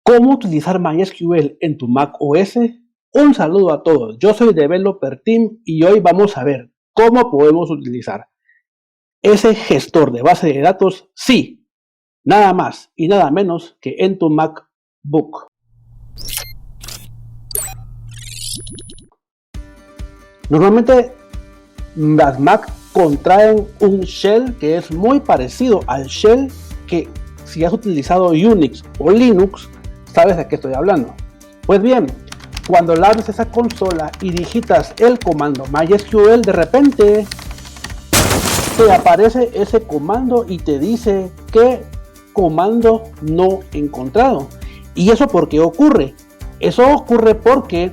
¿Cómo utilizar MySQL en tu Mac OS? Un saludo a todos, yo soy Developer Team y hoy vamos a ver cómo podemos utilizar ese gestor de base de datos, sí, nada más y nada menos que en tu MacBook. Normalmente las Mac contraen un shell que es muy parecido al shell que si has utilizado Unix o Linux, sabes de qué estoy hablando. Pues bien, cuando abres esa consola y digitas el comando MySQL, de repente te aparece ese comando y te dice que comando no encontrado. ¿Y eso por qué ocurre? Eso ocurre porque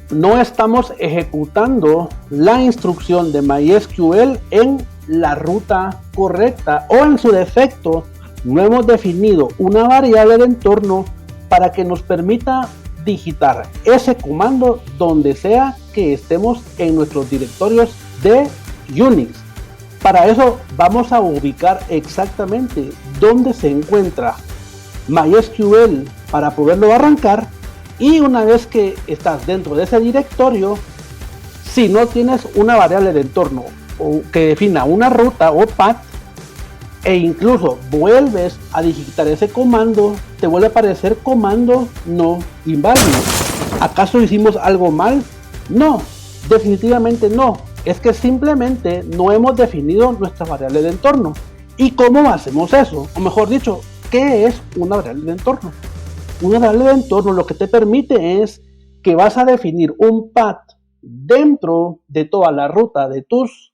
no estamos ejecutando la instrucción de MySQL en la ruta correcta, o en su defecto no hemos definido una variable de entorno para que nos permita digitar ese comando donde sea que estemos en nuestros directorios de Unix. Para eso vamos a ubicar exactamente dónde se encuentra MySQL para poderlo arrancar. Y una vez que estás dentro de ese directorio, si no tienes una variable de entorno o que defina una ruta o path, e incluso vuelves a digitar ese comando, te vuelve a aparecer comando no inválido. ¿Acaso hicimos algo mal? No, definitivamente no. Es que simplemente no hemos definido nuestra variable de entorno. ¿Y cómo hacemos eso? O mejor dicho, ¿qué es una variable de entorno? Una variable de entorno lo que te permite es que vas a definir un path dentro de toda la ruta de tus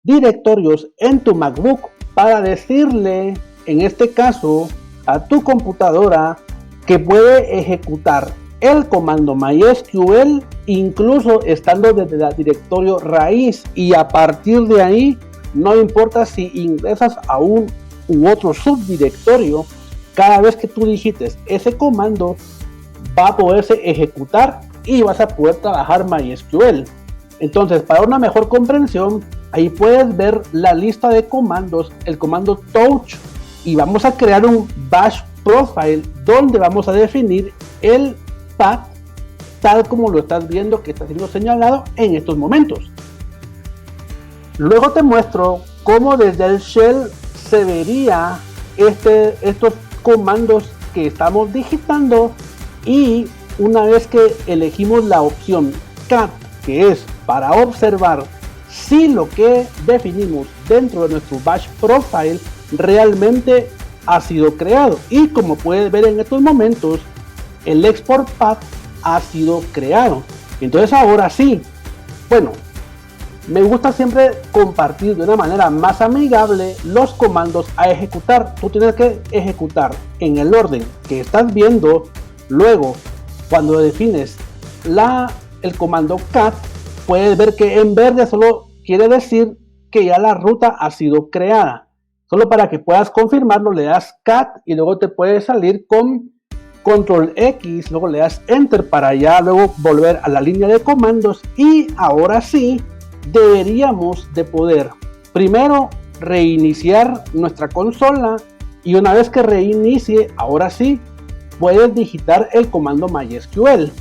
directorios en tu MacBook para decirle, en este caso, a tu computadora que puede ejecutar el comando MySQL incluso estando desde el directorio raíz, y a partir de ahí no importa si ingresas a un u otro subdirectorio, cada vez que tú digites ese comando va a poderse ejecutar y vas a poder trabajar MySQL. Entonces, para una mejor comprensión, ahí puedes ver la lista de comandos, el comando touch, y vamos a crear un bash profile donde vamos a definir el path tal como lo estás viendo que está siendo señalado en estos momentos. Luego te muestro cómo desde el shell se vería estos comandos que estamos digitando, y una vez que elegimos la opción cat, que es para observar si lo que definimos dentro de nuestro bash profile realmente ha sido creado, y como puedes ver en estos momentos el export path ha sido creado. Entonces ahora sí, bueno, me gusta siempre compartir de una manera más amigable los comandos a ejecutar. Tú tienes que ejecutar en el orden que estás viendo. Luego, cuando defines el comando cat, puedes ver que en verde solo quiere decir que ya la ruta ha sido creada. Solo para que puedas confirmarlo, le das cat y luego te puedes salir con control X, luego le das enter para ya luego volver a la línea de comandos. Y ahora sí, deberíamos de poder primero reiniciar nuestra consola, y una vez que reinicie, ahora sí puedes digitar el comando MySQL.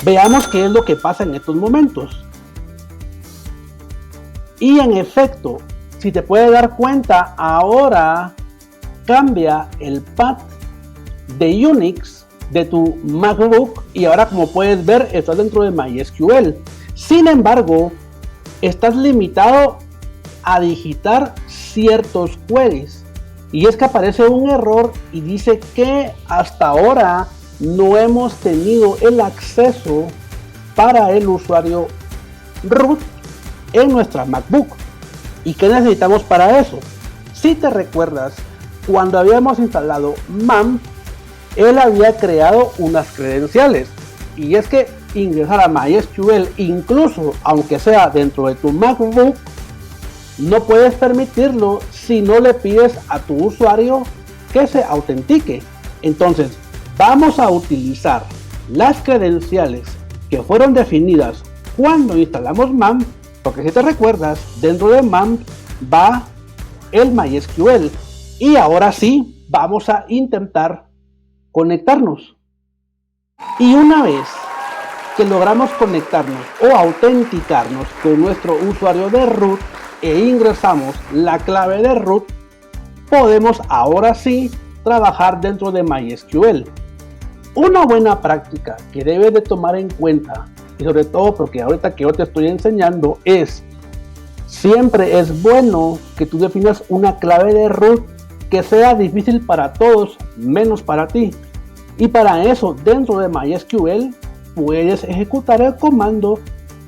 Veamos qué es lo que pasa en estos momentos. Y en efecto, si te puedes dar cuenta, ahora cambia el path de Unix de tu MacBook, y ahora, como puedes ver, estás dentro de MySQL. Sin embargo, estás limitado a digitar ciertos queries, y es que aparece un error y dice que hasta ahora no hemos tenido el acceso para el usuario root en nuestra MacBook. ¿Y qué necesitamos para eso? Si te recuerdas, cuando habíamos instalado MAMP, él había creado unas credenciales, y es que ingresar a MySQL, incluso aunque sea dentro de tu MacBook, no puedes permitirlo si no le pides a tu usuario que se autentique. Entonces vamos a utilizar las credenciales que fueron definidas cuando instalamos MAMP, porque si te recuerdas, dentro de MAMP va el MySQL. Y ahora sí, vamos a intentar conectarnos. Y una vez que logramos conectarnos o autenticarnos con nuestro usuario de root e ingresamos la clave de root, podemos ahora sí trabajar dentro de MySQL. Una buena práctica que debes de tomar en cuenta, y sobre todo porque ahorita que yo te estoy enseñando, es siempre es bueno que tú definas una clave de root que sea difícil para todos menos para ti. Y para eso, dentro de MySQL puedes ejecutar el comando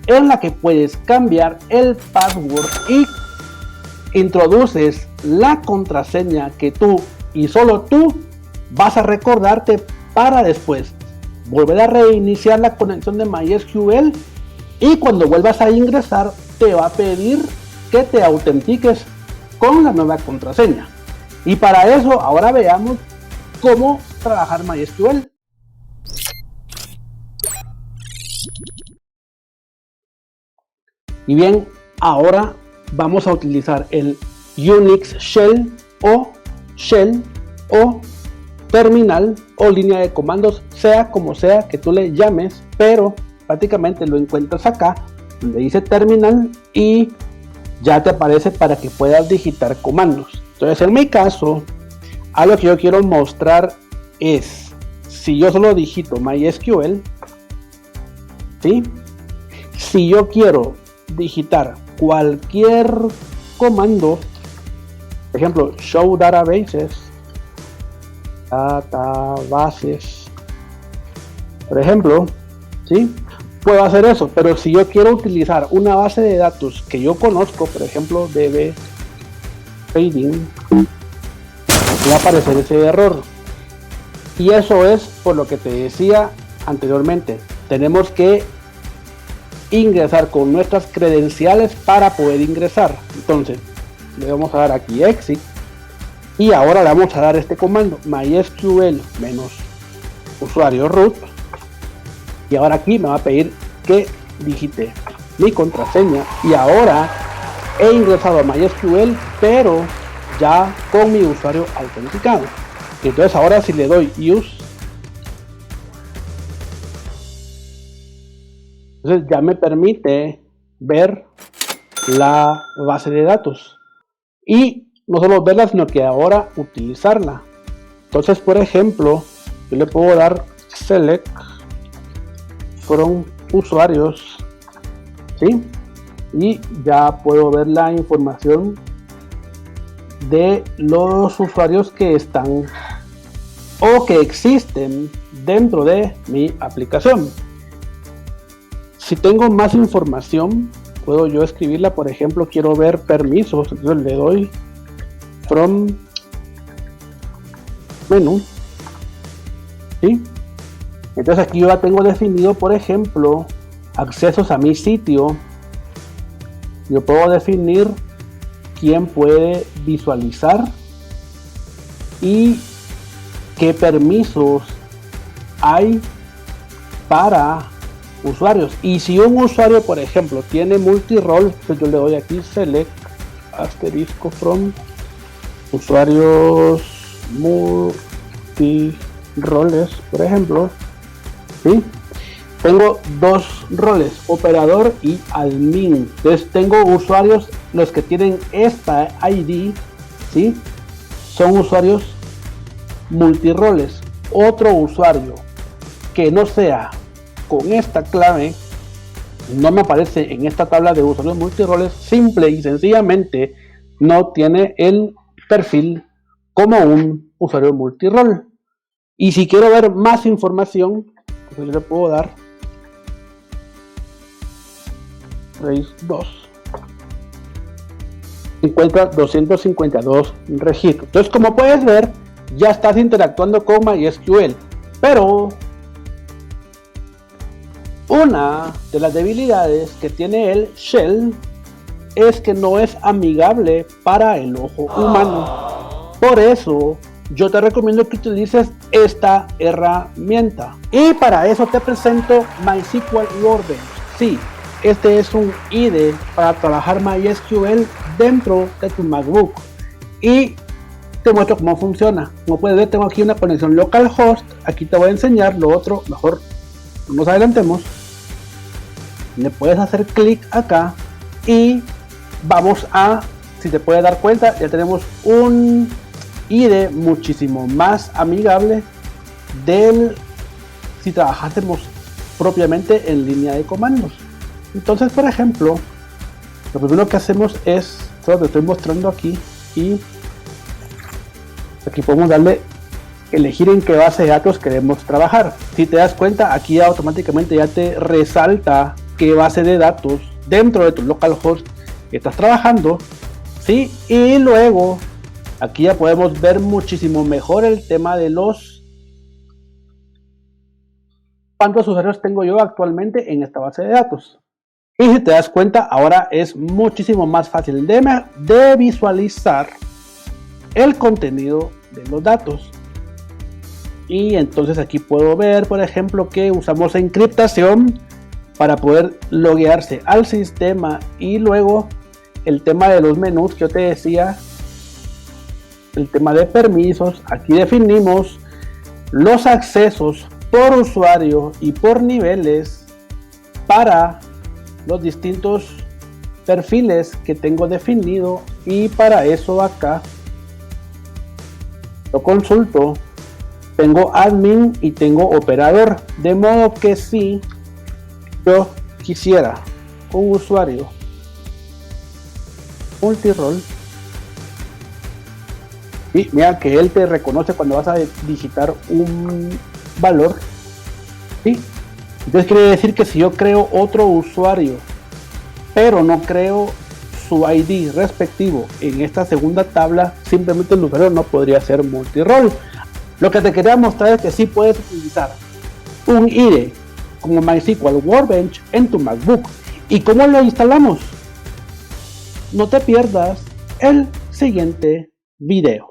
en la que puedes cambiar el password y introduces la contraseña que tú y solo tú vas a recordarte para después volver a reiniciar la conexión de MySQL, y cuando vuelvas a ingresar te va a pedir que te autentiques con la nueva contraseña. Y para eso ahora veamos cómo trabajar MySQL. Y bien, ahora vamos a utilizar el Unix Shell o terminal o línea de comandos, sea como sea que tú le llames, pero prácticamente lo encuentras acá donde dice terminal y ya te aparece para que puedas digitar comandos. Entonces, en mi caso, algo que yo quiero mostrar es, si yo solo digito MySQL, ¿sí? Si yo quiero digitar cualquier comando, por ejemplo, show databases, por ejemplo, ¿sí? Puedo hacer eso, pero si yo quiero utilizar una base de datos que yo conozco, por ejemplo, DB Trading, va a aparecer ese error. Y eso es por lo que te decía anteriormente. Tenemos que ingresar con nuestras credenciales para poder ingresar. Entonces, le vamos a dar aquí exit. Y ahora le vamos a dar este comando, MySQL -usuario root. Y ahora aquí me va a pedir que digite mi contraseña. Y ahora he ingresado a MySQL, pero ya con mi usuario autenticado. Entonces ahora si le doy use, entonces ya me permite ver la base de datos. Y no solo verla, sino que ahora utilizarla. Entonces, por ejemplo, yo le puedo dar select from usuarios, ¿sí? Y ya puedo ver la información de los usuarios que están o que existen dentro de mi aplicación. Si tengo más información, puedo yo escribirla. Por ejemplo, quiero ver permisos, entonces le doy from menú, ¿sí? Entonces aquí yo ya tengo definido, por ejemplo, accesos a mi sitio. Yo puedo definir quién puede visualizar y qué permisos hay para usuarios. Y si un usuario, por ejemplo, tiene multirol, pues yo le doy aquí select asterisco from usuarios multiroles, por ejemplo, ¿sí? Tengo dos roles, operador y admin. Entonces tengo usuarios, los que tienen esta ID, ¿sí? Son usuarios multiroles. Otro usuario que no sea con esta clave no me aparece en esta tabla de usuarios multiroles, simple y sencillamente no tiene el perfil como un usuario multirol. Y si quiero ver más información, pues yo le puedo dar raíz 2. Encuentra 252 registros. Entonces, como puedes ver, ya estás interactuando con MySQL. Pero una de las debilidades que tiene el shell es que no es amigable para el ojo humano. Por eso yo te recomiendo que utilices esta herramienta. Y para eso te presento MySQL Workbench. Sí, este es un IDE para trabajar MySQL dentro de tu MacBook. Y te muestro cómo funciona. Como puedes ver, tengo aquí una conexión localhost. Aquí te voy a enseñar lo otro, mejor no nos adelantemos. Le puedes hacer clic acá y vamos a, si te puedes dar cuenta, ya tenemos un IDE muchísimo más amigable del si trabajásemos propiamente en línea de comandos. Entonces, por ejemplo, lo primero que hacemos es, solo te estoy mostrando aquí, y aquí podemos darle elegir en qué base de datos queremos trabajar. Si te das cuenta, aquí automáticamente ya te resalta qué base de datos dentro de tu localhost que estás trabajando, ¿sí? Y luego aquí ya podemos ver muchísimo mejor el tema de los cuántos usuarios tengo yo actualmente en esta base de datos. Y si te das cuenta, ahora es muchísimo más fácil de visualizar el contenido de los datos. Y entonces aquí puedo ver, por ejemplo, que usamos encriptación para poder loguearse al sistema, y luego el tema de los menús que yo te decía, el tema de permisos. Aquí definimos los accesos por usuario y por niveles para los distintos perfiles que tengo definido, y para eso acá lo consulto. Tengo admin y tengo operador, de modo que si yo quisiera un usuario multirol, y mira que él te reconoce cuando vas a digitar un valor, ¿sí? Entonces quiere decir que si yo creo otro usuario pero no creo su ID respectivo en esta segunda tabla, simplemente el usuario no podría ser multirol. Lo que te quería mostrar es que sí puedes utilizar un IDE como MySQL Workbench en tu MacBook. ¿Y cómo lo instalamos? No te pierdas el siguiente video.